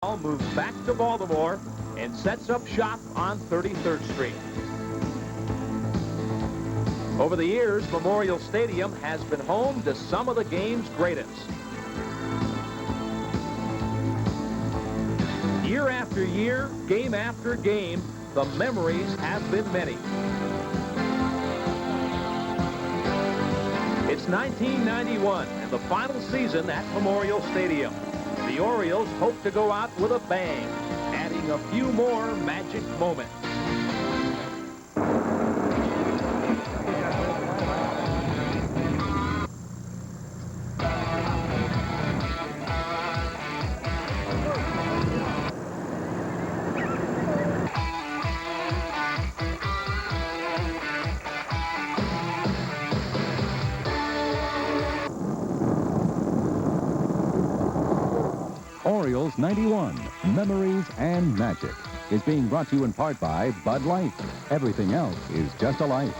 Moves back to Baltimore and sets up shop on 33rd Street. Over the years, Memorial Stadium has been home to some of the game's greatest. Year after year, game after game, the memories have been many. It's 1991 and the final season at Memorial Stadium. The Orioles hope to go out with a bang, adding a few more magic moments. Orioles 91, Memories and Magic, is being brought to you in part by Bud Light. Everything else is just a light.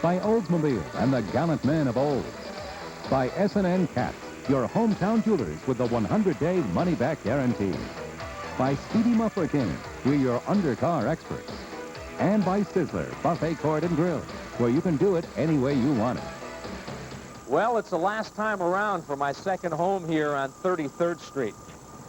By Oldsmobile and the gallant men of old. By S&N Cats, your hometown jewelers with the 100-day money-back guarantee. By Speedy Muffler King, we're your undercar experts. And by Sizzler, Buffet Court and Grill, where you can do it any way you want it. Well, it's the last time around for my second home here on 33rd Street.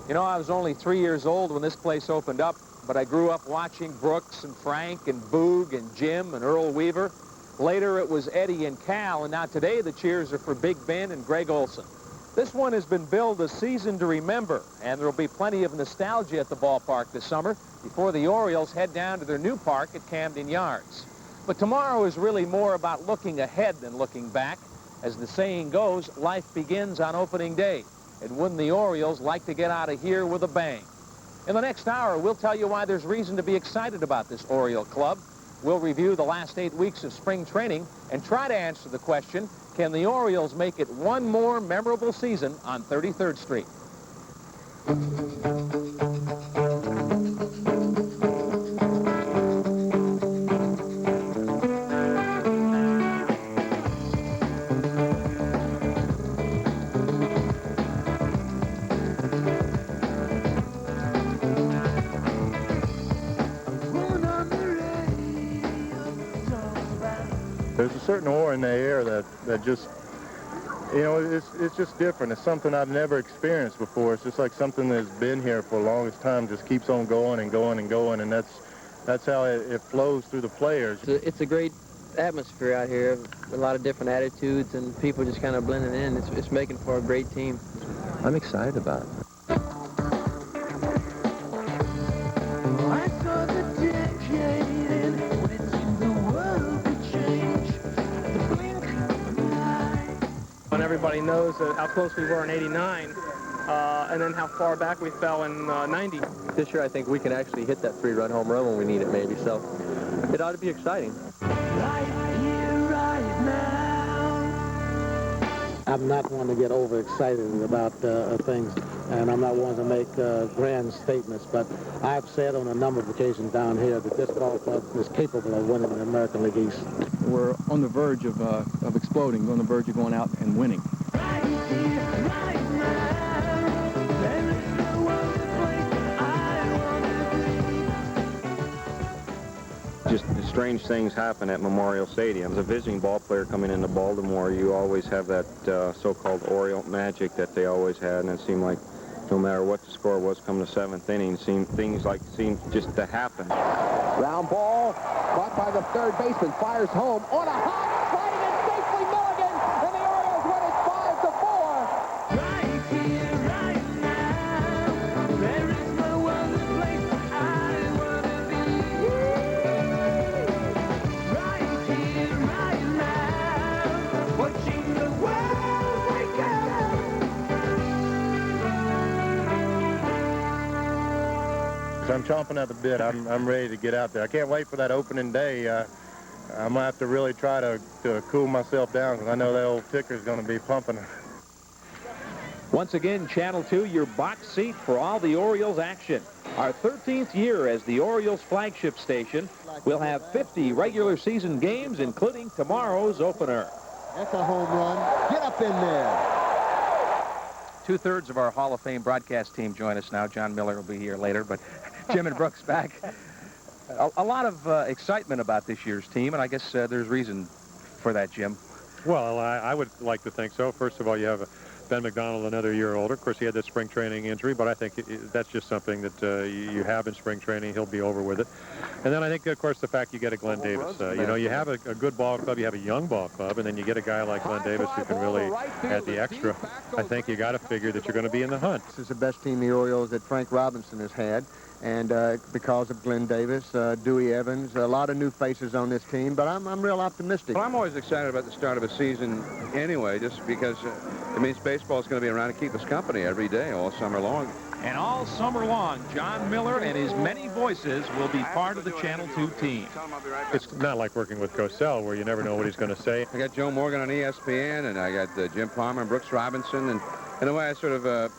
You know, I was only 3 years old when this place opened up, but I grew up watching Brooks and Frank and Boog and Jim and Earl Weaver. Later, it was Eddie and Cal, and now today the cheers are for Big Ben and Greg Olson. This one has been billed a season to remember, and there will be plenty of nostalgia at the ballpark this summer before the Orioles head down to their new park at Camden Yards. But tomorrow is really more about looking ahead than looking back. As the saying goes, life begins on opening day. And wouldn't the Orioles like to get out of here with a bang? In the next hour, we'll tell you why there's reason to be excited about this Oriole club. We'll review the last 8 weeks of spring training and try to answer the question, can the Orioles make it one more memorable season on 33rd Street? There's a certain aura in the air that just, you know, it's just different. It's something I've never experienced before. It's just like something that's been here for the longest time, just keeps on going and going and going, and that's how it flows through the players. It's a great atmosphere out here, a lot of different attitudes, and people just kind of blending in. It's making for a great team. I'm excited about it. Everybody knows how close we were in '89, and then how far back we fell in '90. This year, I think we can actually hit that 3-run home run when we need it, maybe. So it ought to be exciting. Right here, right now. I'm not one to get overexcited about things, and I'm not one to make grand statements, but I've said on a number of occasions down here that this ball club is capable of winning the American League East. We're on the verge of exploding, on the verge of going out and winning. Right here, right now. There is no other place I want to be. Just strange things happen at Memorial Stadium. As a visiting ball player coming into Baltimore, you always have that so-called Oriole magic that they always had, and it seemed like no matter what the score was come the 7th inning, things seemed just to happen. Ground ball, caught by the third baseman, fires home on a hot, sliding in safely Milligan, and the Orioles win it 5-4. Right here, right now. There is no other place I want to be. Right here, right now. Watching the world wake up. I'm chomping at the bit. I'm ready to get out there. I can't wait for that opening day. I'm going to have to really try to cool myself down because I know that old ticker is going to be pumping. Once again, Channel 2, your box seat for all the Orioles action. Our 13th year as the Orioles flagship station. We'll have 50 regular season games, including tomorrow's opener. That's a home run. Get up in there. 2/3 of our Hall of Fame broadcast team join us now. John Miller will be here later, but Jim and Brooks back. A lot of excitement about this year's team, and I guess there's reason for that, Jim. Well, I would like to think so. First of all, you have Ben McDonald another year older. Of course, he had that spring training injury, but I think that's just something that you have in spring training. He'll be over with it. And then I think, of course, the fact you get a Glenn Davis. You know, you have a good ball club, you have a young ball club, and then you get a guy like Glenn Davis who can really add the extra. I think you got to figure that you're going to be in the hunt. This is the best team the Orioles that Frank Robinson has had. And because of Glenn Davis, Dewey Evans, a lot of new faces on this team, but I'm real optimistic. Well, I'm always excited about the start of a season anyway, just because it means baseball is going to be around to keep us company every day, all summer long. And all summer long, John Miller and his many voices will be part of the Channel 2 team. It's not like working with Cosell, where you never know what he's going to say. I got Joe Morgan on ESPN, and I got Jim Palmer and Brooks Robinson, and in a way I sort of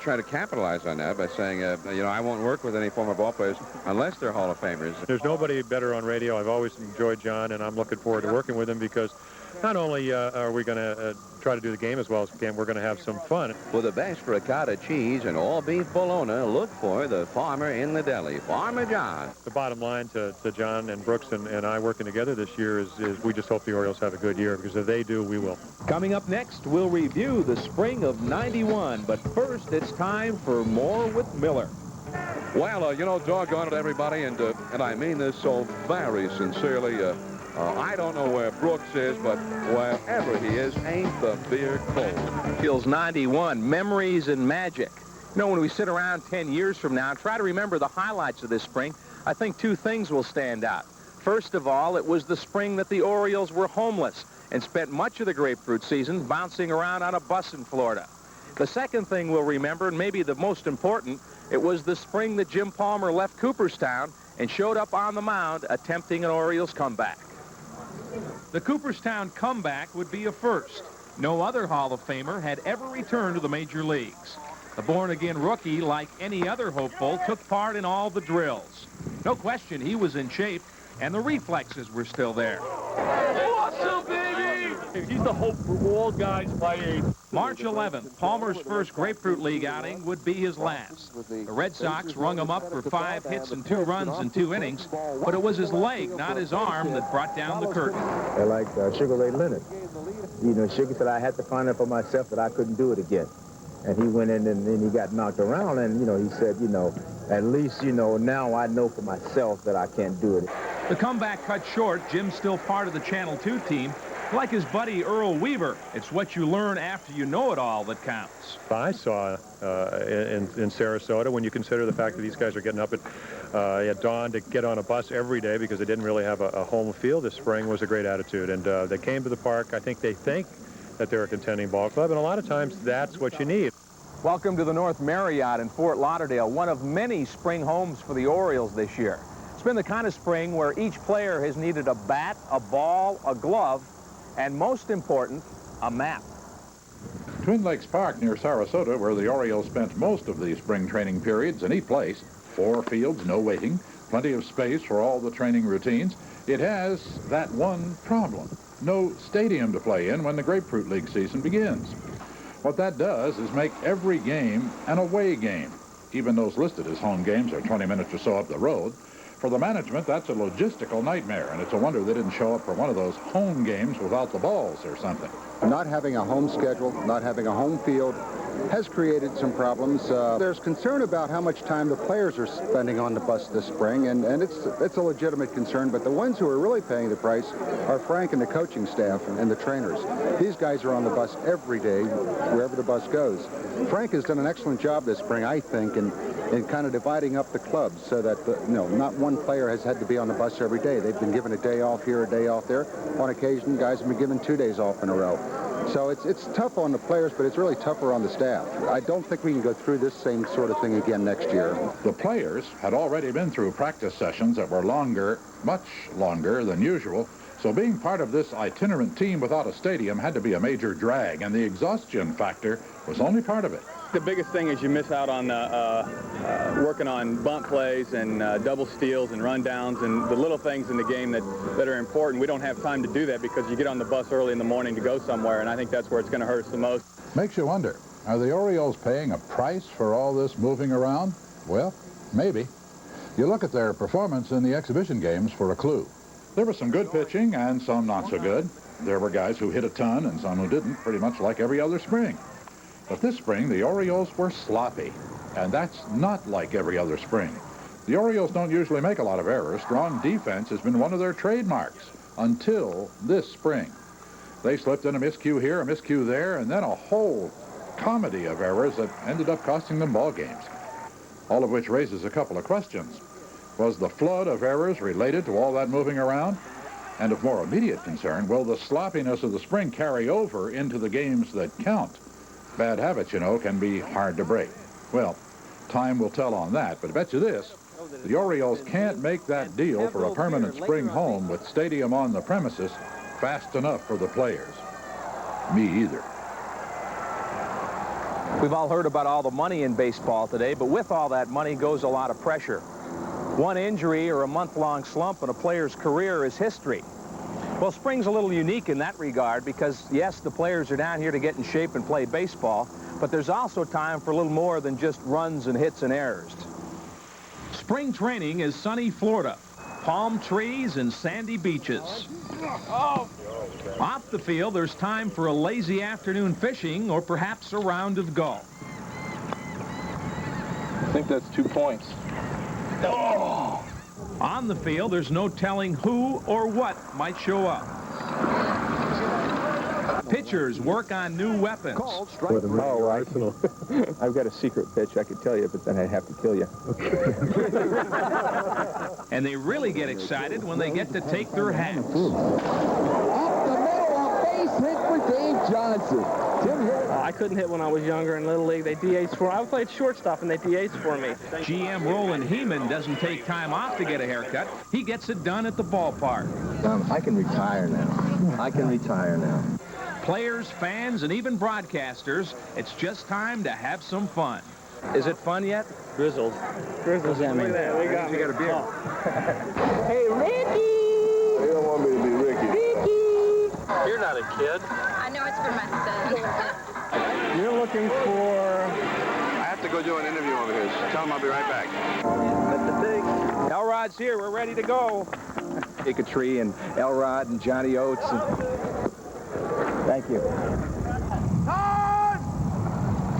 try to capitalize on that by saying, you know, I won't work with any former ball players unless they're Hall of Famers. There's nobody better on radio. I've always enjoyed John, and I'm looking forward to working with him because not only are we going to try to do the game as well as we can, we're going to have some fun. For the best ricotta cheese and all beef bologna, look for the farmer in the deli, Farmer John. The bottom line to John and Brooks and I working together this year is we just hope the Orioles have a good year, because if they do, we will. Coming up next, we'll review the spring of '91, but first it's time for more with Miller. Well, you know, doggone it, everybody, and I mean this so very sincerely. I don't know where Brooks is, but wherever he is, ain't the beer cold. Feels 91, memories and magic. You know, when we sit around 10 years from now and try to remember the highlights of this spring, I think two things will stand out. First of all, it was the spring that the Orioles were homeless and spent much of the grapefruit season bouncing around on a bus in Florida. The second thing we'll remember, and maybe the most important, it was the spring that Jim Palmer left Cooperstown and showed up on the mound attempting an Orioles comeback. The Cooperstown comeback would be a first. No other Hall of Famer had ever returned to the major leagues. The born-again rookie, like any other hopeful, took part in all the drills. No question he was in shape, and the reflexes were still there. Awesome, baby! He's the hope for all guys my age. March 11th, Palmer's first Grapefruit League outing would be his last. The Red Sox rung him up for 5 hits and 2 runs in 2 innings, but it was his leg, not his arm, that brought down the curtain. They're like Sugar Ray Leonard. You know, Sugar said I had to find out for myself that I couldn't do it again. And he went in and then he got knocked around, and, you know, he said, you know, at least, you know, now I know for myself that I can't do it. The comeback cut short. Jim's still part of the Channel 2 team. Like his buddy Earl Weaver, it's what you learn after you know it all that counts. I saw in Sarasota, when you consider the fact that these guys are getting up at dawn to get on a bus every day because they didn't really have a home field this spring, was a great attitude. And they came to the park. I think they think that they're a contending ball club, and a lot of times that's what you need. Welcome to the North Marriott in Fort Lauderdale, one of many spring homes for the Orioles this year. It's been the kind of spring where each player has needed a bat, a ball, a glove, and most important, a map. Twin Lakes Park near Sarasota, where the Orioles spent most of the spring training periods, a neat place. 4 fields, no waiting, plenty of space for all the training routines. It has that one problem: no stadium to play in when the Grapefruit League season begins. What that does is make every game an away game. Even those listed as home games are 20 minutes or so up the road. For the management, that's a logistical nightmare, and it's a wonder they didn't show up for one of those home games without the balls or something. Not having a home schedule, not having a home field has created some problems. There's concern about how much time the players are spending on the bus this spring, and it's a legitimate concern, but the ones who are really paying the price are Frank and the coaching staff and the trainers. These guys are on the bus every day, wherever the bus goes. Frank has done an excellent job this spring, I think, in kind of dividing up the clubs so that, not one player has had to be on the bus every day. They've been given a day off here, a day off there. On occasion, guys have been given 2 days off in a row. So it's tough on the players, but it's really tougher on the staff. I don't think we can go through this same sort of thing again next year. The players had already been through practice sessions that were longer, much longer than usual, so being part of this itinerant team without a stadium had to be a major drag, and the exhaustion factor was only part of it. The biggest thing is you miss out on working on bunt plays and double steals and rundowns and the little things in the game that are important. We don't have time to do that because you get on the bus early in the morning to go somewhere, and I think that's where it's going to hurt us the most. Makes you wonder, Are the Orioles paying a price for all this moving around? Well, maybe. You look at their performance in the exhibition games for a clue. There was some good pitching and some not so good. There were guys who hit a ton and some who didn't, pretty much like every other spring. But this spring, the Orioles were sloppy, and that's not like every other spring. The Orioles don't usually make a lot of errors. Strong defense has been one of their trademarks until this spring. They slipped in a miscue here, a miscue there, and then a whole comedy of errors that ended up costing them ball games. All of which raises a couple of questions. Was the flood of errors related to all that moving around? And of more immediate concern, will the sloppiness of the spring carry over into the games that count? Bad habits, you know, can be hard to break. Well, time will tell on that, but I bet you this, the Orioles can't make that deal for a permanent spring home with stadium on the premises fast enough for the players. Me either. We've all heard about all the money in baseball today, but with all that money goes a lot of pressure. One injury or a month-long slump in a player's career is history. Well, spring's a little unique in that regard because, yes, the players are down here to get in shape and play baseball, but there's also time for a little more than just runs and hits and errors. Spring training is sunny Florida, palm trees and sandy beaches. Off the field, there's time for a lazy afternoon fishing or perhaps a round of golf. I think that's 2 points. Oh! On the field, there's no telling who or what might show up. Pitchers work on new weapons. Oh, I've got a secret pitch I could tell you, but then I'd have to kill you. And they really get excited when they get to take their hats. Up the middle, a base hit for Dave Johnson. I couldn't hit when I was younger in Little League. They DH'd for me. I played shortstop, and they DH'd for me. GM Roland Heeman doesn't take time off to get a haircut. He gets it done at the ballpark. I can retire now. I can retire now. Players, fans, and even broadcasters, it's just time to have some fun. Is it fun yet? Grizzled. Look at that. We got a beer. Hey, Ricky! They don't want me to be Ricky. Ricky! You're not a kid. I know it's for my son. You're looking for... I have to go do an interview over here. So tell him I'll be right back. Elrod's here. We're ready to go. Take a tree and Elrod and Johnny Oates. Thank you.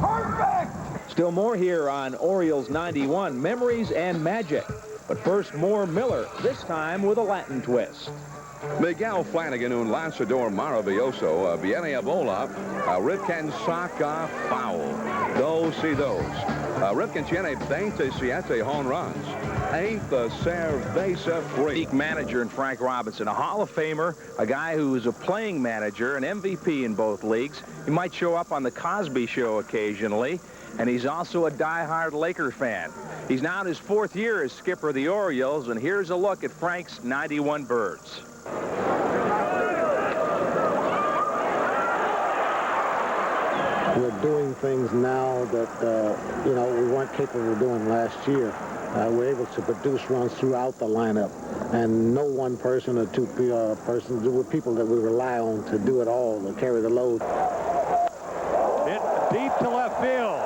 Perfect! Still more here on Orioles 91, Memories and Magic. But first, more Miller, this time with a Latin twist. Miguel Flanagan un lanzador maravilloso, viene a bola, Ripken saca foul. 2-2. Ripken tiene 27 home runs. Ain't the cerveza free. Unique manager in Frank Robinson, a Hall of Famer, a guy who is a playing manager, an MVP in both leagues. He might show up on the Cosby Show occasionally, and he's also a diehard Laker fan. He's now in his 4th year as skipper of the Orioles, and here's a look at Frank's 91 birds. We're doing things now that, we weren't capable of doing last year. We're able to produce runs throughout the lineup, and no one person or two persons. There were people that we rely on to do it all, to carry the load. Hit deep to left field.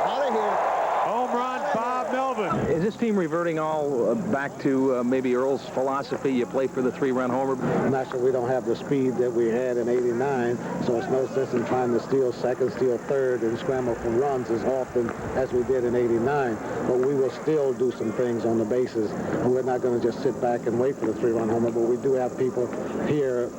Out of here. Home run, Bob Melvin. Is this team reverting all back to maybe Earl's philosophy? You play for the 3-run homer? Naturally, we don't have the speed that we had in '89, so it's no sense in trying to steal second, steal third, and scramble for runs as often as we did in '89. But we will still do some things on the bases, and we're not going to just sit back and wait for the 3-run homer, but we do have people here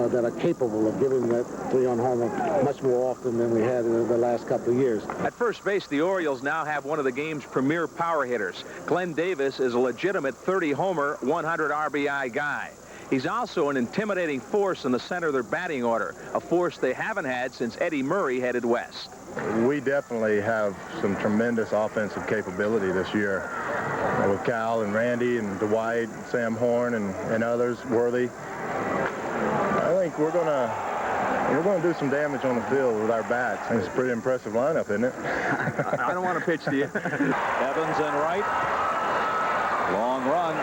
that are capable of giving that 3-run homer much more often than we had in the last couple of years. At first base, the Orioles now have one of the game's premier power hitters. Glenn Davis is a legitimate 30-homer, 100 RBI guy. He's also an intimidating force in the center of their batting order, a force they haven't had since Eddie Murray headed west. We definitely have some tremendous offensive capability this year with Cal and Randy and Dwight, Sam Horn, and others, Worthy. I think we're going to do some damage on the field with our bats. It's a pretty impressive lineup, isn't it? I don't want to pitch to you. Evans in right. Long run.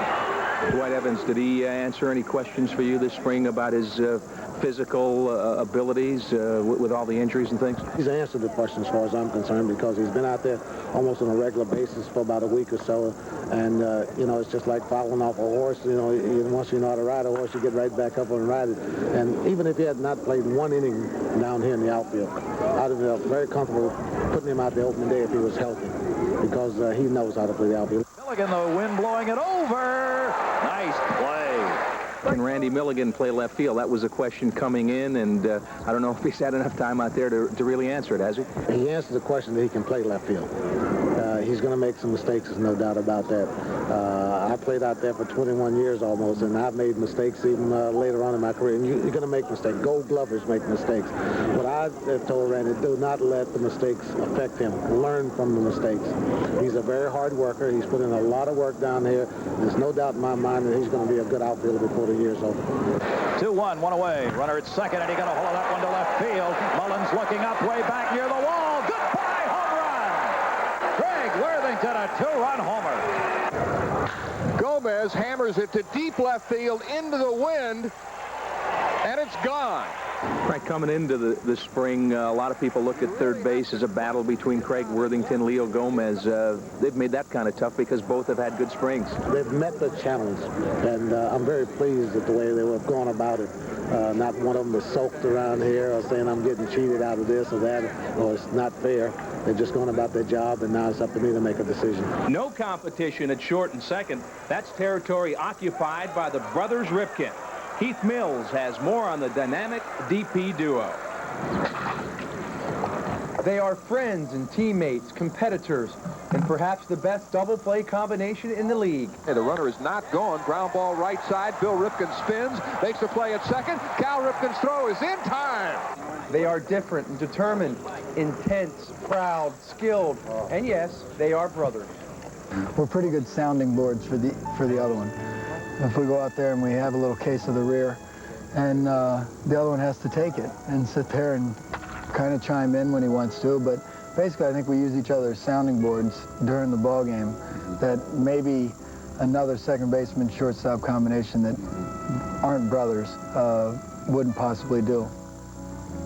Dwight Evans, did he answer any questions for you this spring about his physical abilities with all the injuries and things? He's answered the question as far as I'm concerned, because he's been out there almost on a regular basis for about a week or so. And, you know, it's just like falling off a horse. You know, once you know how to ride a horse, you get right back up and ride it. And even if he had not played one inning down here in the outfield, I'd have felt very comfortable putting him out the opening day if he was healthy, because he knows how to play the outfield. Milligan, the wind blowing it over. Nice play. Can Randy Milligan play left field? That was a question coming in, and I don't know if he's had enough time out there to really answer it, has he? He answered the question that he can play left field. He's going to make some mistakes, there's no doubt about that. I played out there for 21 years almost, and I've made mistakes even later on in my career. And you're going to make mistakes. Gold glovers make mistakes. But I told Randy, do not let the mistakes affect him. Learn from the mistakes. He's a very hard worker. He's put in a lot of work down here. There's no doubt in my mind that he's going to be a good outfielder before the year's over. 2-1, one away. Runner at second, and he got a hold of that one to left field. Mullins looking up way back near the wall. Goodbye, home run! Greg Worthington, a 2-run homer. Gomez hammers it to deep left field into the wind, and it's gone. Right, coming into the spring, a lot of people look at third base as a battle between Craig Worthington, Leo Gomez. They've made that kind of tough because both have had good springs. They've met the challenge, and I'm very pleased at the way they have gone about it. Not one of them is sulked around here or saying I'm getting cheated out of this or that, or it's not fair. They're just going about their job, and now it's up to me to make a decision. No competition at short and second. That's territory occupied by the brothers Ripken. Keith Mills has more on the dynamic DP duo. They are friends and teammates, competitors, and perhaps the best double play combination in the league. Hey, the runner is not gone. Ground ball right side. Bill Ripken spins, makes the play at second. Cal Ripken's throw is in time. They are different and determined, intense, proud, skilled, and yes, they are brothers. We're pretty good sounding boards for the other one. If we go out there and we have a little case of the rear, and the other one has to take it and sit there and kind of chime in when he wants to, but basically I think we use each other as sounding boards during the ball game that maybe another second baseman shortstop combination that aren't brothers wouldn't possibly do.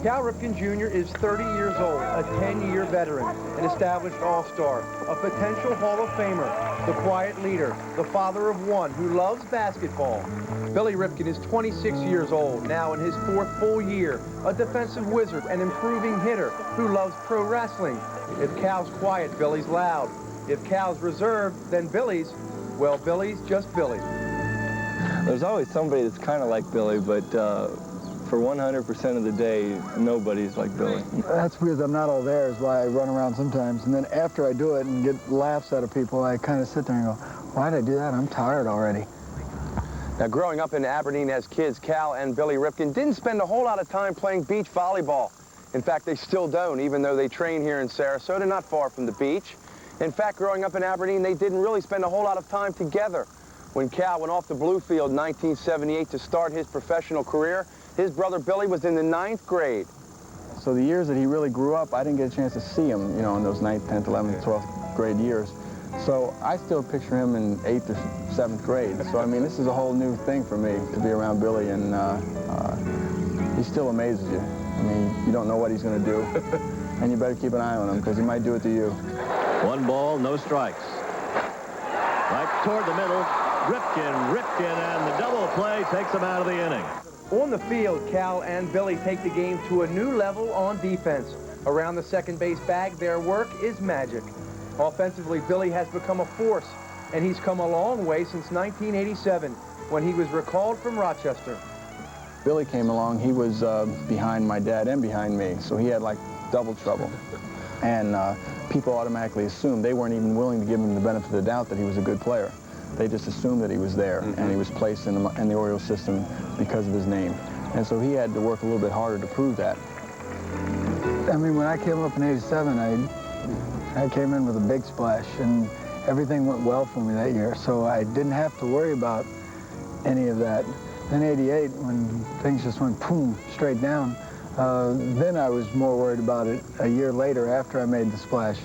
Cal Ripken Jr. is 30 years old, a 10-year veteran, an established all-star, a potential Hall of Famer, the quiet leader, the father of one who loves basketball. Billy Ripken is 26 years old, now in his 4th full year, a defensive wizard, an improving hitter who loves pro wrestling. If Cal's quiet, Billy's loud. If Cal's reserved, then Billy's, well, Billy's just Billy. There's always somebody that's kind of like Billy, but for 100% of the day, nobody's like Billy. That's because I'm not all there is why I run around sometimes. And then after I do it and get laughs out of people, I kind of sit there and go, why did I do that? I'm tired already. Now, growing up in Aberdeen as kids, Cal and Billy Ripken didn't spend a whole lot of time playing beach volleyball. In fact, they still don't, even though they train here in Sarasota, not far from the beach. In fact, growing up in Aberdeen, they didn't really spend a whole lot of time together. When Cal went off to Bluefield in 1978 to start his professional career, his brother Billy was in the 9th grade. So the years that he really grew up, I didn't get a chance to see him, you know, in those 9th, 10th, 11th, 12th grade years. So I still picture him in 8th or 7th grade. So, I mean, this is a whole new thing for me to be around Billy, and he still amazes you. I mean, you don't know what he's going to do, and you better keep an eye on him because he might do it to you. 1 ball, no strikes. Right toward the middle, Ripken, and the double play takes him out of the inning. On the field, Cal and Billy take the game to a new level on defense. Around the second base bag, their work is magic. Offensively, Billy has become a force, and he's come a long way since 1987, when he was recalled from Rochester. Billy came along, he was behind my dad and behind me, so he had like double trouble. And people automatically assumed, they weren't even willing to give him the benefit of the doubt that he was a good player. They just assumed that he was there, and he was placed in the Orioles system because of his name. And so he had to work a little bit harder to prove that. I mean, when I came up in '87, I came in with a big splash, and everything went well for me that year, so I didn't have to worry about any of that. Then '88, when things just went boom, straight down, then I was more worried about it a year later after I made the splash.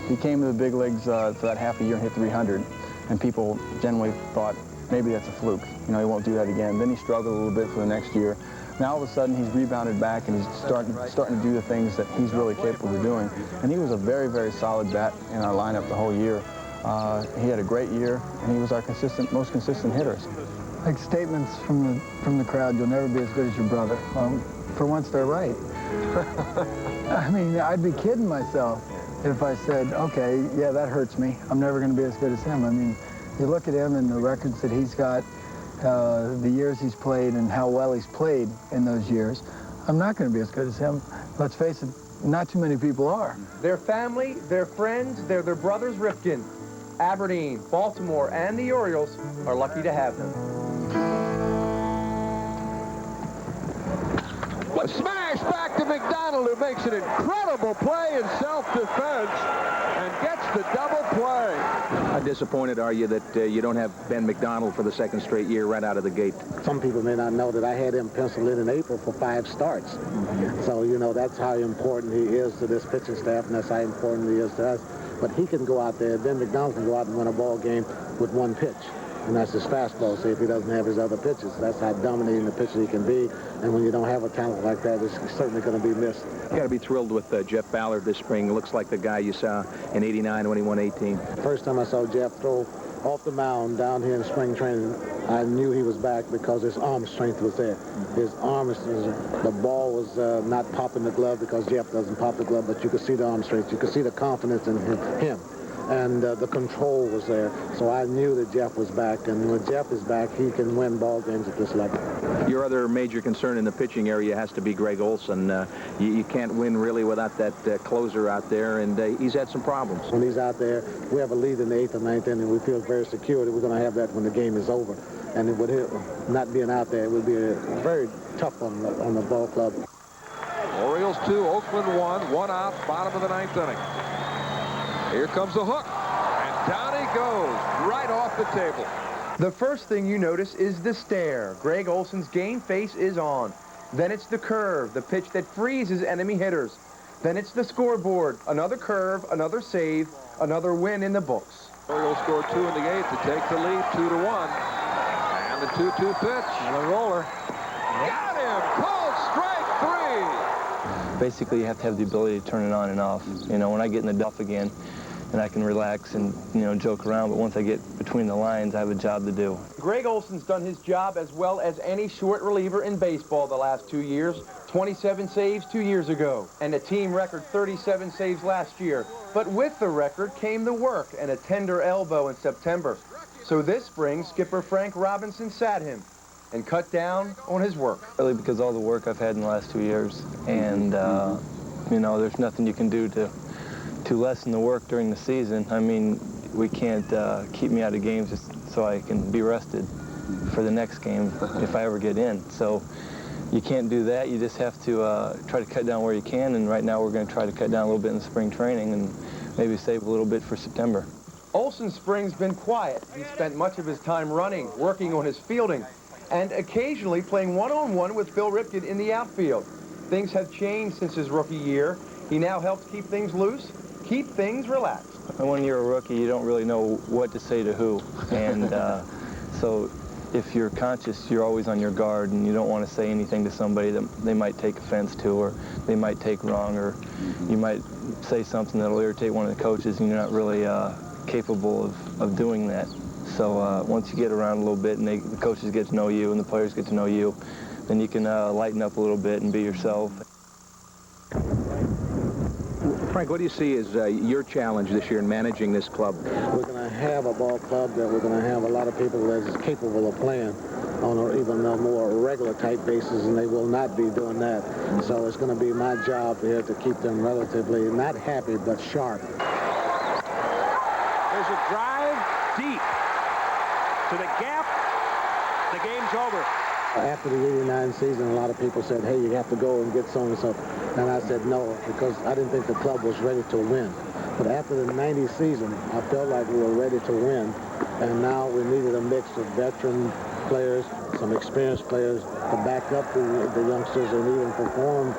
He came to the big leagues for that half a year and hit 300. And people generally thought maybe that's a fluke. You know, he won't do that again. Then he struggled a little bit for the next year. Now all of a sudden he's rebounded back and he's starting to do the things that he's really capable of doing. And he was a very, very solid bat in our lineup the whole year. He had a great year, and he was our most consistent hitter. Like statements from the crowd, you'll never be as good as your brother. For once, they're right. I mean, I'd be kidding myself if I said, okay, yeah, that hurts me. I'm never going to be as good as him. I mean, you look at him and the records that he's got, the years he's played and how well he's played in those years. I'm not going to be as good as him. Let's face it, not too many people are. Their family, their friends, they're their brothers Ripken. Aberdeen, Baltimore, and the Orioles are lucky to have them. Smash back to McDonald, who makes an incredible play in self-defense and gets the double play. How disappointed are you that you don't have Ben McDonald for the second straight year right out of the gate? Some people may not know that I had him penciled in April for 5 starts. So, you know, that's how important he is to this pitching staff, and that's how important he is to us. But he can go out there, Ben McDonald can go out and win a ball game with 1 pitch. And that's his fastball, see if he doesn't have his other pitches. That's how dominating the pitcher he can be. And when you don't have a talent like that, it's certainly going to be missed. You got to be thrilled with Jeff Ballard this spring. Looks like the guy you saw in '89 when he won 18. First time I saw Jeff throw off the mound down here in spring training, I knew he was back because his arm strength was there. His arm, the ball was not popping the glove because Jeff doesn't pop the glove, but you could see the arm strength. You could see the confidence in him. And the control was there. So I knew that Jeff was back. And when Jeff is back, he can win ball games at this level. Your other major concern in the pitching area has to be Greg Olson. You can't win really without that closer out there, and he's had some problems. When he's out there, we have a lead in the 8th or 9th inning. We feel very secure that we're going to have that when the game is over. And it would not being out there, it would be very tough on the ball club. Orioles 2, Oakland 1, 1 out, bottom of the 9th inning. Here comes the hook, and down he goes, right off the table. The first thing you notice is the stare. Greg Olson's game face is on. Then it's the curve, the pitch that freezes enemy hitters. Then it's the scoreboard, another curve, another save, another win in the books. Orioles score 2 in the 8th to take the lead, 2-1. And the 2-2 pitch. And a roller. Got him, called strike 3. Basically, you have to have the ability to turn it on and off. You know, when I get in the duff again, and I can relax and, you know, joke around, but once I get between the lines, I have a job to do. Greg Olson's done his job as well as any short reliever in baseball the last 2 years. 27 saves 2 years ago, and a team record 37 saves last year. But with the record came the work and a tender elbow in September. So this spring, skipper Frank Robinson sat him and cut down on his work. Really because all the work I've had in the last 2 years, and, you know, there's nothing you can do to lessen the work during the season. I mean, we can't keep me out of games just so I can be rested for the next game if I ever get in. So you can't do that. You just have to try to cut down where you can, and right now we're going to try to cut down a little bit in the spring training and maybe save a little bit for September. Olson's spring's been quiet. He spent much of his time running, working on his fielding, and occasionally playing one-on-one with Bill Ripken in the outfield. Things have changed since his rookie year. He now helps keep things loose, keep things relaxed. When you're a rookie, you don't really know what to say to who, and so if you're conscious, you're always on your guard, and you don't want to say anything to somebody that they might take offense to, or they might take wrong, or you might say something that'll irritate one of the coaches, and you're not really capable of doing that. So once you get around a little bit, and the coaches get to know you, and the players get to know you, then you can lighten up a little bit and be yourself. Frank, what do you see as your challenge this year in managing this club? We're going to have a ball club that we're going to have a lot of people that is capable of playing on even a more regular type basis, and they will not be doing that. So it's going to be my job here to keep them relatively not happy but sharp. There's a drive deep to the gap. The game's over. After the '89 season, a lot of people said, hey, you have to go and get so-and-so. And I said no, because I didn't think the club was ready to win. But after the '90 season, I felt like we were ready to win. And now we needed a mix of veteran players, some experienced players to back up the youngsters and even perform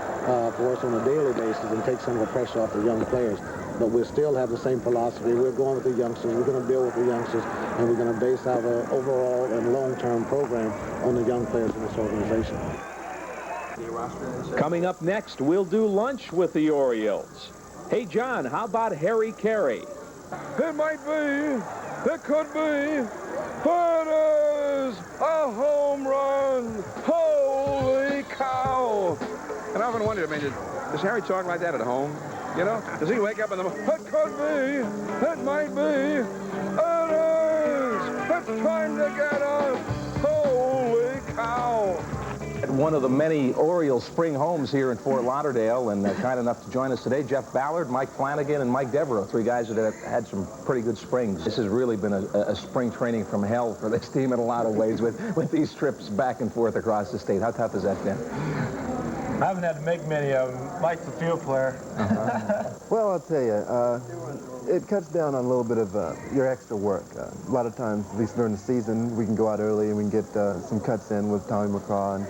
for us on a daily basis and take some of the pressure off the young players. but we still have the same philosophy. We're going with the youngsters. We're going to build with the youngsters, and we're going to base our overall and long-term program on the young players in this organization. Coming up next, we'll do lunch with the Orioles. Hey, John, how about Harry Carey? It might be. It could be. It is a home run. Holy cow. And I often wondered, I mean, does Harry talk like that at home? You know? Does he wake up in the morning? It could be. It might be. It is. It's time to get up. Holy cow. At one of the many Orioles spring homes here in Fort Lauderdale, and kind enough to join us today, Jeff Ballard, Mike Flanagan, and Mike Devereaux, three guys that have had some pretty good springs. This has really been a spring training from hell for this team in a lot of ways with these trips back and forth across the state. How tough has that been? I haven't had to make many of them. Mike's the field player. Well, I'll tell you, it cuts down on a little bit of your extra work. A lot of times, at least during the season, we can go out early and we can get some cuts in with Tommy McCraw and,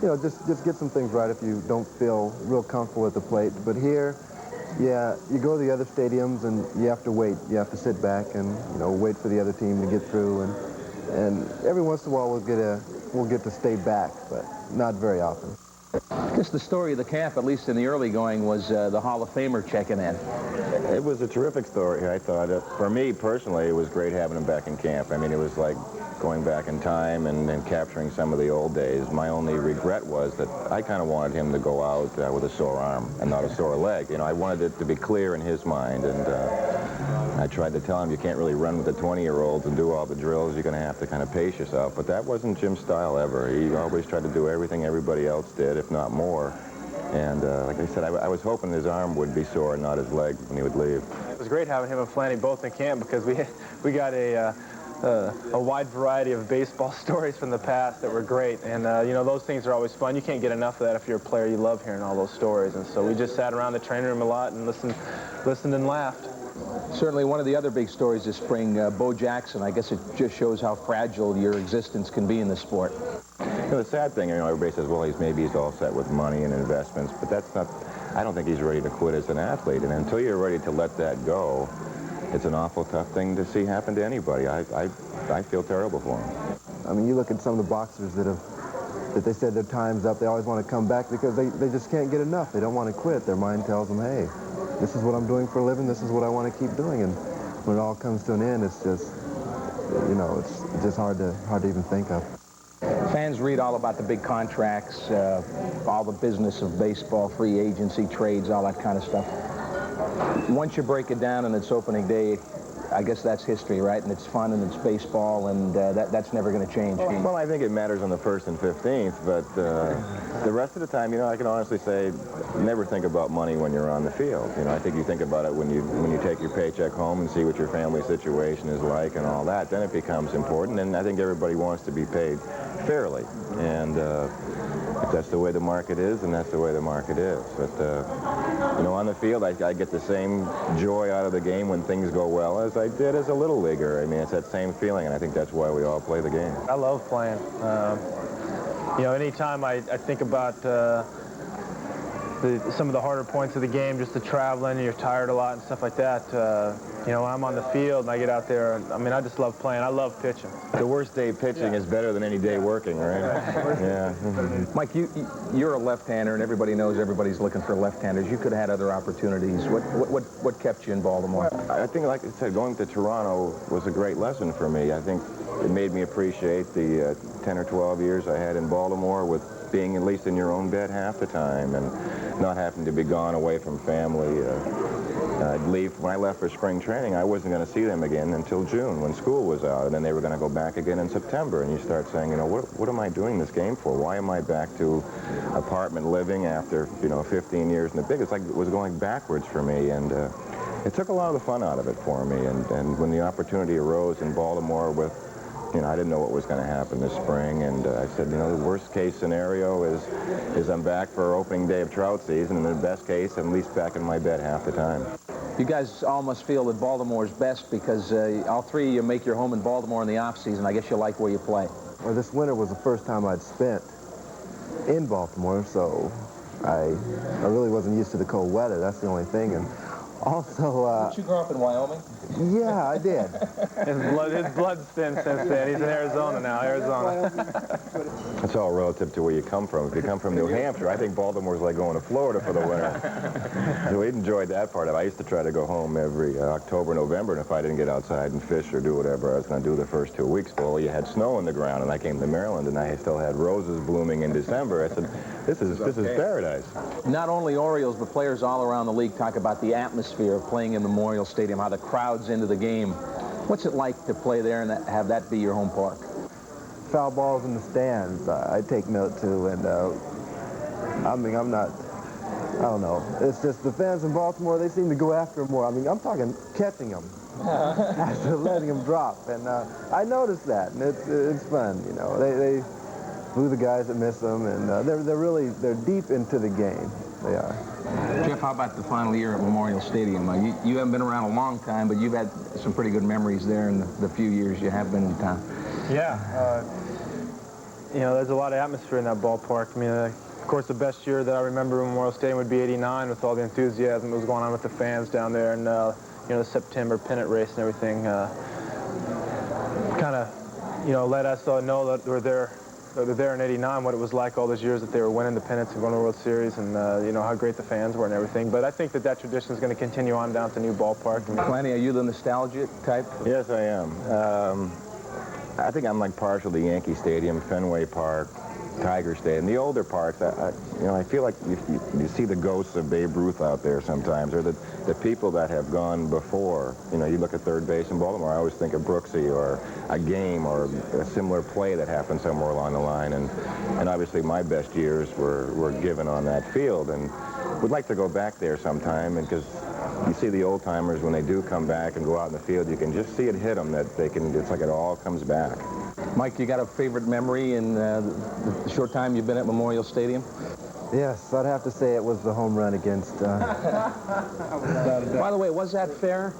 you know, just get some things right if you don't feel real comfortable at the plate. But here, yeah, you go to the other stadiums and you have to wait. You have to sit back and, you know, wait for the other team to get through. And every once in a while we'll get to stay back, but not very often. I guess the story of the camp, at least in the early going, was the Hall of Famer checking in. It was a terrific story, I thought. For me, personally, it was great having him back in camp. I mean, it was like going back in time and capturing some of the old days. My only regret was that I kind of wanted him to go out with a sore arm and not a sore leg. You know, I wanted it to be clear in his mind, and I tried to tell him you can't really run with the 20-year-olds and do all the drills. You're going to have to kind of pace yourself. But that wasn't Jim's style ever. He always tried to do everything everybody else did, if not more. And like I said, I was hoping his arm would be sore and not his leg when he would leave. It was great having him and Flanny both in camp because we got a wide variety of baseball stories from the past that were great. And, you know, those things are always fun. You can't get enough of that if you're a player. You love hearing all those stories. And so we just sat around the training room a lot and listened and laughed. Certainly one of the other big stories this spring, Bo Jackson. I guess it just shows how fragile your existence can be in this sport. You know, the sad thing, you know, everybody says, well, maybe he's all set with money and investments, but that's not, I don't think he's ready to quit as an athlete. And until you're ready to let that go, it's an awful tough thing to see happen to anybody. I feel terrible for him. I mean, you look at some of the boxers that they said their time's up, they always want to come back because they just can't get enough. They don't want to quit. Their mind tells them, hey, this is what I'm doing for a living, this is what I want to keep doing. And when it all comes to an end, it's just, you know, it's just hard to even think of. Fans read all about the big contracts, all the business of baseball, free agency, trades, all that kind of stuff. Once you break it down and it's opening day, I guess that's history, right? And it's fun and it's baseball, and that's never going to change. Well, I think it matters on the 1st and 15th, but the rest of the time, you know, I can honestly say never think about money when you're on the field. You know, I think you think about it when you take your paycheck home and see what your family situation is like and all that. Then it becomes important, and I think everybody wants to be paid fairly. And if that's the way the market is, then that's the way the market is. But, you know, on the field, I get the same joy out of the game when things go well as I did as a little leaguer. I mean, it's that same feeling, and I think that's why we all play the game. I love playing. You know, anytime I think about some of the harder points of the game, just the traveling, you're tired a lot and stuff like that, you know, I'm on the field and I get out there, I mean, I just love playing. I love pitching. The worst day pitching is better than any day working, right? Yeah. Mike, you're a left-hander, and everybody knows everybody's looking for left-handers. You could have had other opportunities. What kept you in Baltimore? I think, like I said, going to Toronto was a great lesson for me. I think it made me appreciate the 10 or 12 years I had in Baltimore with being at least in your own bed half the time and not having to be gone away from family. When I left for spring training, I wasn't going to see them again until June when school was out, and then they were going to go back again in September. And you start saying, you know, what am I doing this game for? Why am I back to apartment living after, you know, 15 years in the big? It's like it was going backwards for me, and it took a lot of the fun out of it for me. And when the opportunity arose in Baltimore with, you know, I didn't know what was going to happen this spring, and I said, you know, the worst case scenario is I'm back for opening day of trout season, and the best case, I'm at least back in my bed half the time. You guys all must feel that Baltimore's best because all three of you make your home in Baltimore in the off-season. I guess you like where you play. Well, this winter was the first time I'd spent in Baltimore, so I really wasn't used to the cold weather. That's the only thing. And Also, Did you grow up in Wyoming? Yeah, I did. His blood's thin since then. He's in Arizona now, Arizona. It's all relative to where you come from. If you come from New Hampshire, I think Baltimore's like going to Florida for the winter. So we enjoyed that part of it. I used to try to go home every October, November, and if I didn't get outside and fish or do whatever I was going to do the first 2 weeks, well, you had snow on the ground, and I came to Maryland, and I still had roses blooming in December. I said, this is paradise. Not only Orioles, but players all around the league talk about the atmosphere of playing in Memorial Stadium, how the crowd's into the game. What's it like to play there and have that be your home park? Foul balls in the stands, I take note too, and I mean, I don't know. It's just the fans in Baltimore, they seem to go after them more. I mean, I'm talking catching them after letting them drop, and I noticed that, and it's fun, you know. They boo the guys that miss them, and they're deep into the game. They are. Jeff, how about the final year at Memorial Stadium? You haven't been around a long time, but you've had some pretty good memories there in the few years you have been in town. Yeah, you know, there's a lot of atmosphere in that ballpark. I mean, of course, the best year that I remember in Memorial Stadium would be '89 with all the enthusiasm that was going on with the fans down there, and you know, the September pennant race and everything kind of, you know, let us know that we're there in '89, what it was like all those years that they were winning the pennants and going to the World Series, and you know, how great the fans were and everything. But I think that tradition is going to continue on down to new ballpark. Flanny, are you the nostalgic type? Yes, I am. I think I'm like partial to Yankee Stadium, Fenway Park, Tiger Stadium. The older parks, you know, I feel like you see the ghosts of Babe Ruth out there sometimes, or the people that have gone before. You know, you look at third base in Baltimore, I always think of Brooksy or a game or a similar play that happened somewhere along the line. And obviously my best years were given on that field. And we'd like to go back there sometime, because you see the old-timers, when they do come back and go out in the field, you can just see it hit them, that they can, it's like it all comes back. Mike, you got a favorite memory in the short time you've been at Memorial Stadium? Yes, I'd have to say it was the home run against... By the way, was that fair?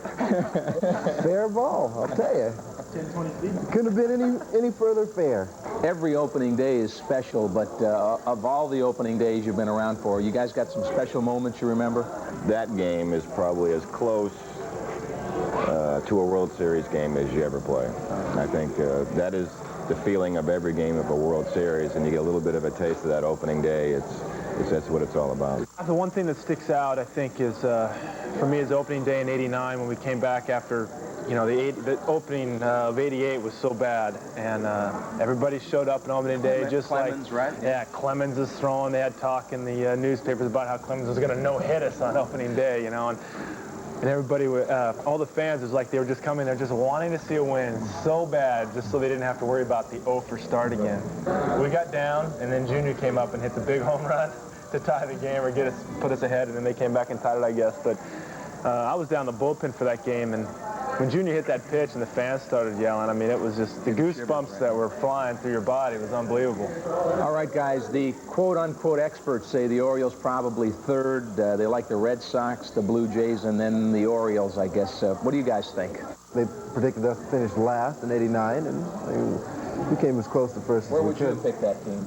Fair ball, I'll tell you. 10-20 feet. Couldn't have been any further fair. Every opening day is special, but of all the opening days you've been around for, you guys got some special moments you remember? That game is probably as close to a World Series game as you ever play. I think that is the feeling of every game of a World Series, and you get a little bit of a taste of that opening day. That's what it's all about. The one thing that sticks out, I think, is for me, is opening day in '89 when we came back after, you know, the opening of '88 was so bad, and everybody showed up on opening day, just Clemens, like, right? Yeah, Clemens is throwing. They had talk in the newspapers about how Clemens was going to no-hit us on opening day, you know, and everybody, all the fans, was like they were just coming there just wanting to see a win so bad, just so they didn't have to worry about the 0 for start again. We got down, and then Junior came up and hit the big home run to tie the game or put us ahead, and then they came back and tied it, I guess. But I was down the bullpen for that game, and when Junior hit that pitch and the fans started yelling, I mean, it was just the goosebumps that were flying through your body. It was unbelievable. All right, guys, the quote-unquote experts say the Orioles probably third. They like the Red Sox, the Blue Jays, and then the Orioles, I guess. What do you guys think? They predicted us to finish last in '89, and we came as close to first as we could. Where would you have picked that team?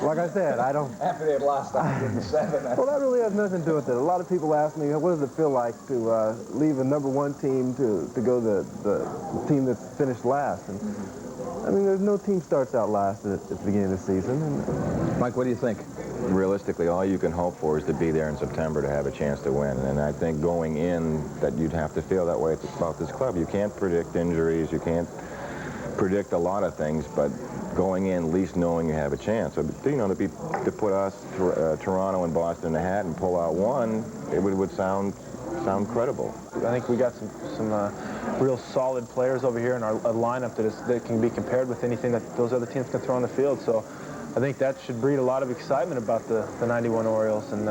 Like I said, I don't... After they had lost 107. Well, that really has nothing to do with it. A lot of people ask me, what does it feel like to leave a #1 team to go the team that's finished last? And I mean, there's no team starts out last at the beginning of the season. And, Mike, what do you think? Realistically, all you can hope for is to be there in September to have a chance to win. And I think going in, that you'd have to feel that way about this club. You can't predict injuries. You can't predict a lot of things, but going in, at least knowing you have a chance. So, you know, to put us, Toronto and Boston in the hat and pull out one, it would sound credible. I think we got some real solid players over here in our lineup that can be compared with anything that those other teams can throw on the field. So I think that should breed a lot of excitement about the '91 Orioles, and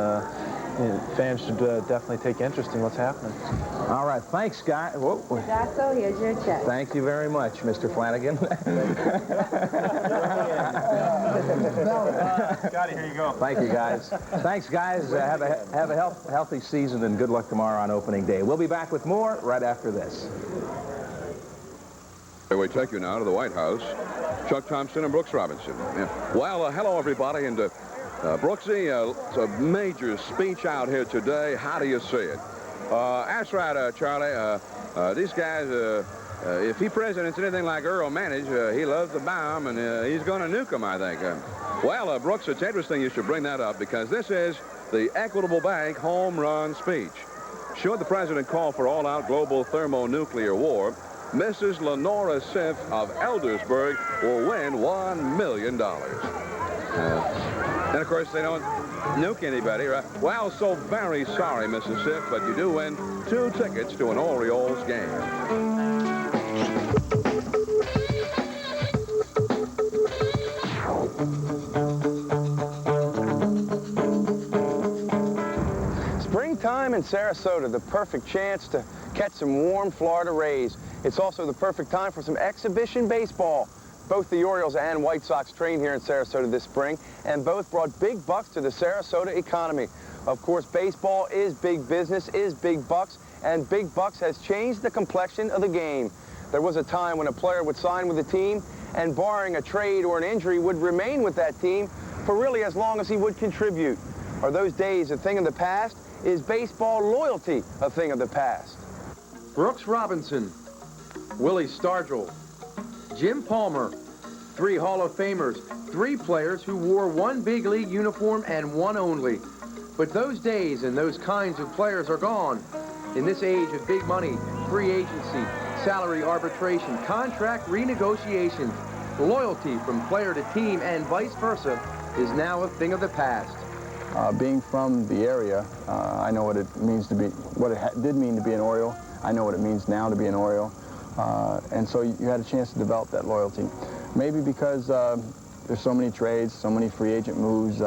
fans should definitely take interest in what's happening. All right, thanks, guys. Dasso, here's your check. Thank you very much, Mr. Flanagan. Scotty, here you go. Thank you, guys. Thanks, guys. Have a healthy season, and good luck tomorrow on opening day. We'll be back with more right after this. We take you now to the White House. Chuck Thompson and Brooks Robinson. Well, hello, everybody. And Brooksy, it's a major speech out here today. How do you see it? That's right, Charlie. These guys, if he president's anything like Earl managed, he loves to buy them, and he's going to nuke them, I think. Well, Brooks, it's interesting you should bring that up because this is the Equitable Bank home run speech. Should the president call for all-out global thermonuclear war, Mrs. Lenora Siff of Eldersburg will win $1 million. And, of course, they don't nuke anybody, right? Well, so very sorry, Mrs. Siff, but you do win 2 tickets to an Orioles game. Springtime in Sarasota, the perfect chance to catch some warm Florida rays. It's also the perfect time for some exhibition baseball. Both the Orioles and White Sox trained here in Sarasota this spring, and both brought big bucks to the Sarasota economy. Of course, baseball is big business, is big bucks, and big bucks has changed the complexion of the game. There was a time when a player would sign with a team, and barring a trade or an injury, would remain with that team for really as long as he would contribute. Are those days a thing of the past? Is baseball loyalty a thing of the past? Brooks Robinson, Willie Stargell, Jim Palmer, 3 Hall of Famers, 3 players who wore 1 big league uniform and 1 only. But those days and those kinds of players are gone. In this age of big money, free agency, salary arbitration, contract renegotiations, loyalty from player to team and vice versa is now a thing of the past. Being from the area, I know what it means to be, what it did mean to be an Oriole. I know what it means now to be an Oriole. And so you had a chance to develop that loyalty. Maybe because there's so many trades, so many free agent moves,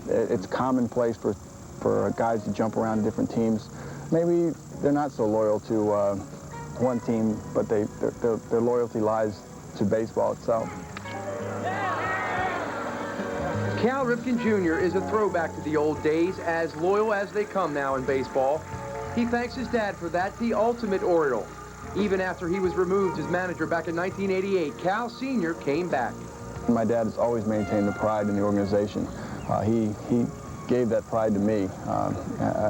it's commonplace for guys to jump around to different teams. Maybe they're not so loyal to one team, but their loyalty lies to baseball itself. Cal Ripken Jr. is a throwback to the old days, as loyal as they come now in baseball. He thanks his dad for that, the ultimate Oriole. Even after he was removed as manager back in 1988, Cal Sr. came back. My dad has always maintained the pride in the organization. He gave that pride to me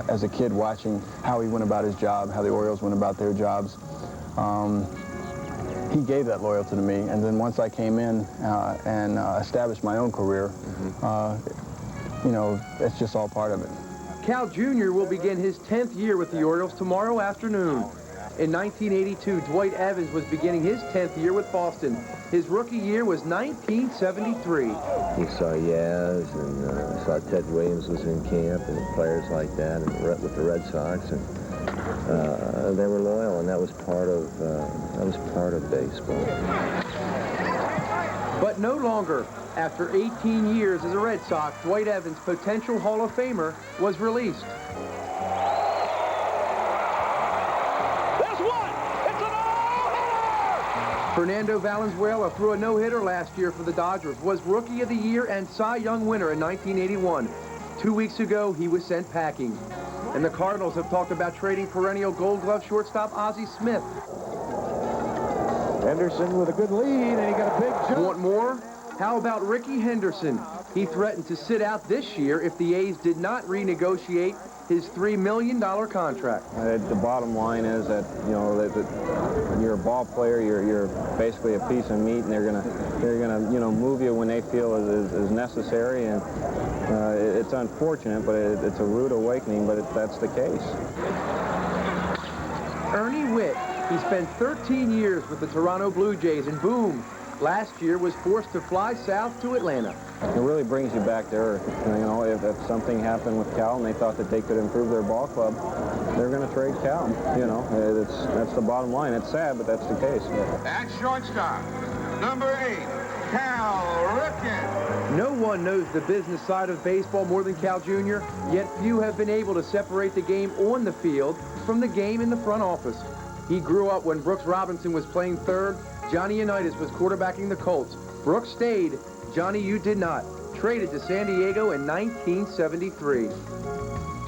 as a kid, watching how he went about his job, how the Orioles went about their jobs. He gave that loyalty to me, and then once I came in and established my own career, you know, it's just all part of it. Cal Jr. will begin his 10th year with the Orioles tomorrow afternoon. In 1982, Dwight Evans was beginning his 10th year with Boston. His rookie year was 1973. You saw Yaz and saw Ted Williams was in camp and players like that, and with the Red Sox, and they were loyal, and that was part of baseball. But no longer. After 18 years as a Red Sox, Dwight Evans, potential Hall of Famer, was released. There's one! It's a no-hitter! Fernando Valenzuela threw a no-hitter last year for the Dodgers, was Rookie of the Year and Cy Young winner in 1981. 2 weeks ago, he was sent packing. And the Cardinals have talked about trading perennial Gold Glove shortstop Ozzie Smith. Henderson with a good lead, and he got a big jump. Want more? How about Ricky Henderson? He threatened to sit out this year if the A's did not renegotiate his $3 million contract. The bottom line is that, you know, that when you're a ball player, you're basically a piece of meat, and they're gonna you know, move you when they feel is necessary, and it's unfortunate, but it's a rude awakening, but that's the case. Ernie Witt, he spent 13 years with the Toronto Blue Jays, and boom, last year was forced to fly south to Atlanta. It really brings you back to earth. You know, if something happened with Cal and they thought that they could improve their ball club, they're going to trade Cal. You know, that's the bottom line. It's sad, but that's the case. At shortstop, number 8, Cal Ripken. No one knows the business side of baseball more than Cal Jr., yet few have been able to separate the game on the field from the game in the front office. He grew up when Brooks Robinson was playing third. Johnny Unitas was quarterbacking the Colts. Brooks stayed. Johnny, you did not. Traded to San Diego in 1973.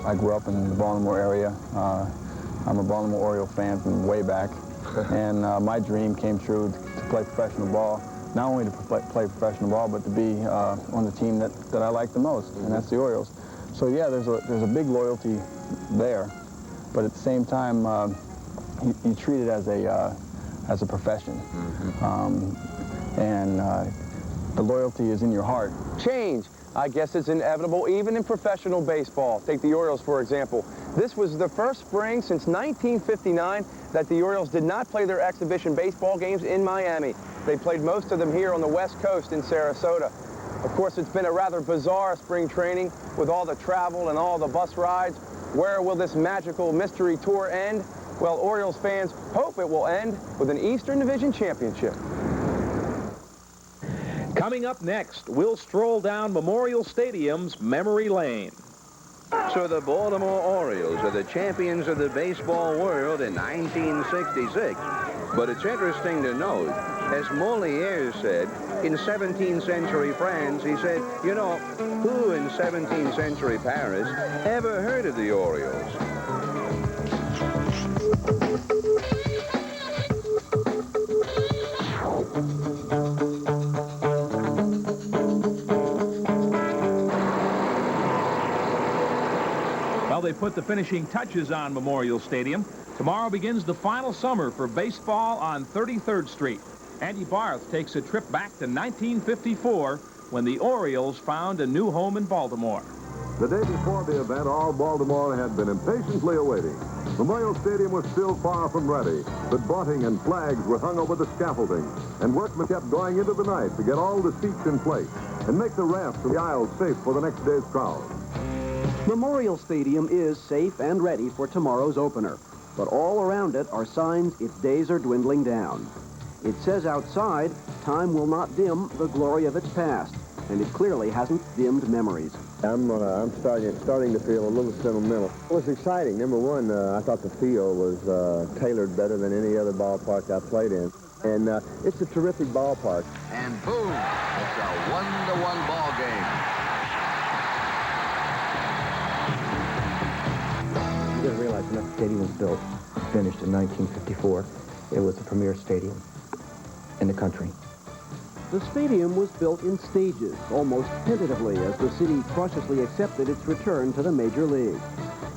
I grew up in the Baltimore area. I'm a Baltimore Oriole fan from way back. And my dream came true to play professional ball. Not only to play professional ball, but to be on the team that I like the most, and that's the Orioles. So yeah, there's a big loyalty there. but at the same time, you treat it as a profession. And the loyalty is in your heart. Change, I guess, is inevitable even in professional baseball. Take the Orioles, for example. This was the first spring since 1959 that the Orioles did not play their exhibition baseball games in Miami. They played most of them here on the West Coast in Sarasota. Of course, it's been a rather bizarre spring training with all the travel and all the bus rides. Where will this magical mystery tour end? Well, Orioles fans hope it will end with an Eastern Division championship. Coming up next, we'll stroll down Memorial Stadium's memory lane. So the Baltimore Orioles are the champions of the baseball world in 1966. But it's interesting to note, as Molière said, in 17th century France, he said, you know, who in 17th century Paris ever heard of the Orioles? Well, they put the finishing touches on Memorial Stadium. Tomorrow begins the final summer for baseball on 33rd Street. Andy Barth takes a trip back to 1954 when the Orioles found a new home in Baltimore. The day before the event, all Baltimore had been impatiently awaiting. Memorial Stadium was still far from ready, but bunting and flags were hung over the scaffolding, and workmen kept going into the night to get all the seats in place and make the ramps and the aisles safe for the next day's crowd. Memorial Stadium is safe and ready for tomorrow's opener, but all around it are signs its days are dwindling down. It says outside, time will not dim the glory of its past, and it clearly hasn't dimmed memories. I'm starting to feel a little sentimental. It was exciting. Number one, I thought the field was tailored better than any other ballpark I played in. And it's a terrific ballpark. And boom, it's a 1-1 ball game. You gotta realize when that stadium was built, finished in 1954, it was the premier stadium in the country. The stadium was built in stages, almost tentatively, as the city cautiously accepted its return to the major league.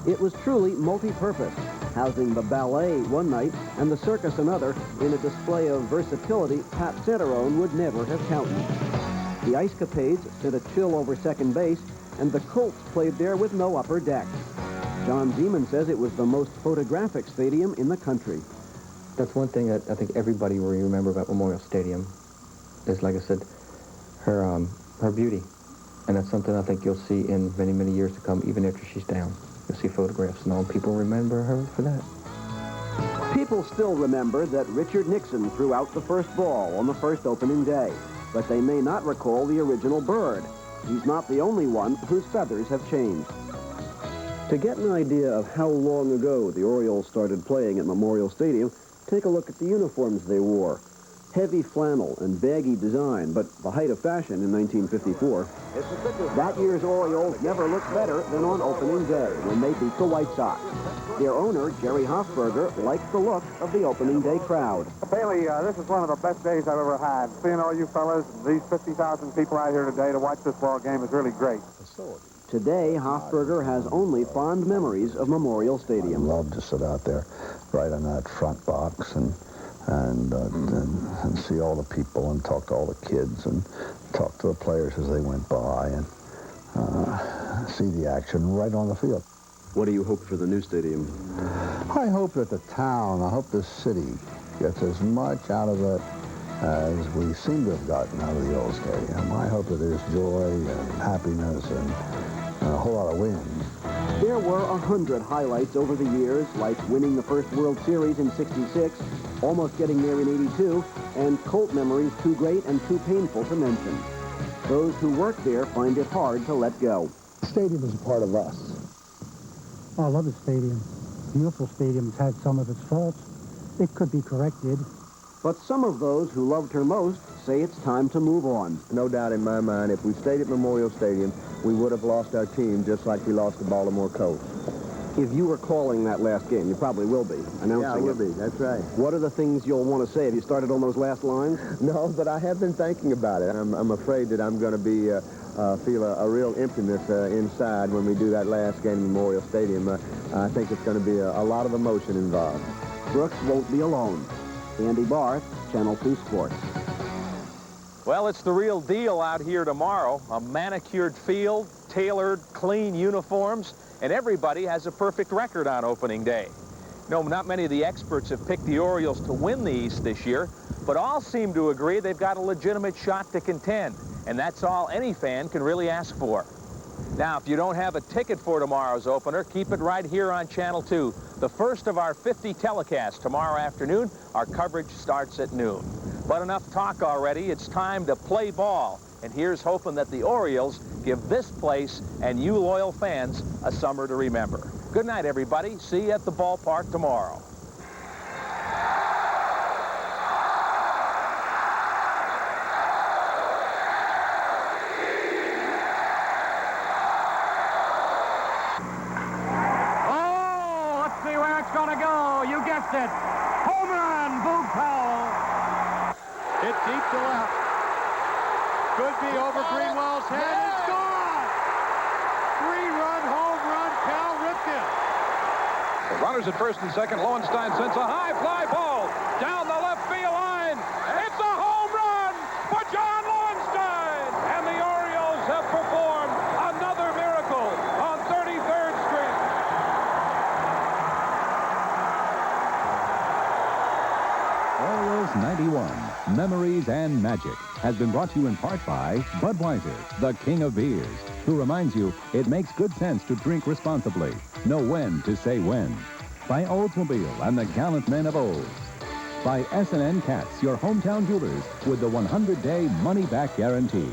It was truly multi-purpose, housing the ballet one night and the circus another in a display of versatility Pat Santarone would never have countenanced. The Ice Capades sent a chill over second base, and the Colts played there with no upper deck. John Zeman says it was the most photographic stadium in the country. That's one thing that I think everybody will remember about Memorial Stadium is, like I said, her beauty. And that's something I think you'll see in many, many years to come, even after she's down. You'll see photographs and all, and people remember her for that. People still remember that Richard Nixon threw out the first ball on the first opening day, but they may not recall the original bird. He's not the only one whose feathers have changed. To get an idea of how long ago the Orioles started playing at Memorial Stadium, take a look at the uniforms they wore. Heavy flannel and baggy design, but the height of fashion in 1954. That year's Orioles never looked better than on opening day when they beat the White Sox. Their owner, Jerry Hofberger, liked the look of the opening day crowd. Bailey, this is one of the best days I've ever had. Seeing all you fellas, these 50,000 people out here today to watch this ball game is really great. Today, Hofberger has only fond memories of Memorial Stadium. I love to sit out there right on that front box and see all the people and talk to all the kids and talk to the players as they went by and see the action right on the field. What do you hope for the new stadium? I hope that the town, I hope the city gets as much out of it as we seem to have gotten out of the old stadium. I hope that there's joy and happiness and a whole lot of wins. There were 100 highlights over the years, like winning the first World Series in '66, almost getting there in '82, and Colt memories too great and too painful to mention. Those who work there find it hard to let go. The stadium is a part of us. Oh, I love the stadium. Beautiful stadium. It's had some of its faults. It could be corrected. But some of those who loved her most say it's time to move on. No doubt in my mind, if we stayed at Memorial Stadium, we would have lost our team just like we lost the Baltimore Colts. If you were calling that last game, you probably will be announcing Yeah, I will be. That's right. What are the things you'll want to say? Have you started on those last lines? No, but I have been thinking about it. I'm afraid that I'm going to be feel a real emptiness inside when we do that last game in Memorial Stadium. I think it's going to be a lot of emotion involved. Brooks won't be alone. Andy Barth, Channel 2 Sports. Well, it's the real deal out here tomorrow. A manicured field, tailored, clean uniforms, and everybody has a perfect record on opening day. No, not many of the experts have picked the Orioles to win the East this year, but all seem to agree they've got a legitimate shot to contend, and that's all any fan can really ask for. Now, if you don't have a ticket for tomorrow's opener, keep it right here on Channel 2. The first of our 50 telecasts tomorrow afternoon. Our coverage starts at noon. But enough talk already. It's time to play ball. And here's hoping that the Orioles give this place and you loyal fans a summer to remember. Good night, everybody. See you at the ballpark tomorrow. Oh, let's see where it's going to go. You guessed it. Home run, Boog Powell. Hit deep to left. Could be over Greenwell's head. It's gone. Three-run home run, Cal Ripken. The runners at first and second. Lowenstein sends a high fly ball down the left field line. It's a home run for John Lowenstein. And the Orioles have performed another miracle on 33rd Street. Orioles 91, Memories and Magic, has been brought to you in part by Budweiser, the king of beers, who reminds you it makes good sense to drink responsibly. Know when to say when. By Oldsmobile and the gallant men of Olds. By S&N Katz, your hometown jewelers, with the 100-day money-back guarantee.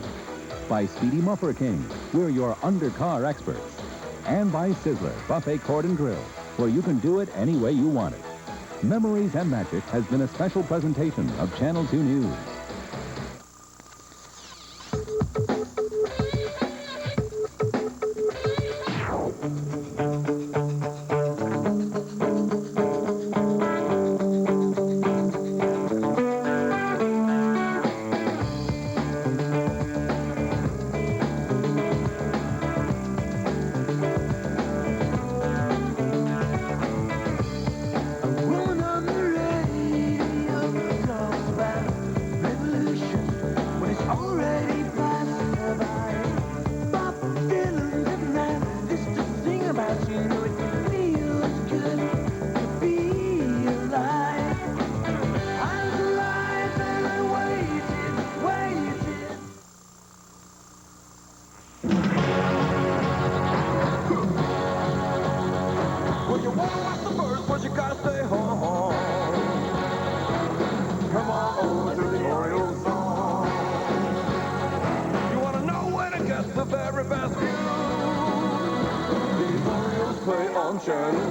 By Speedy Muffler King, we're your undercar experts. And by Sizzler, Buffet Court and Grill, where you can do it any way you want it. Memories and Magic has been a special presentation of Channel 2 News. Channel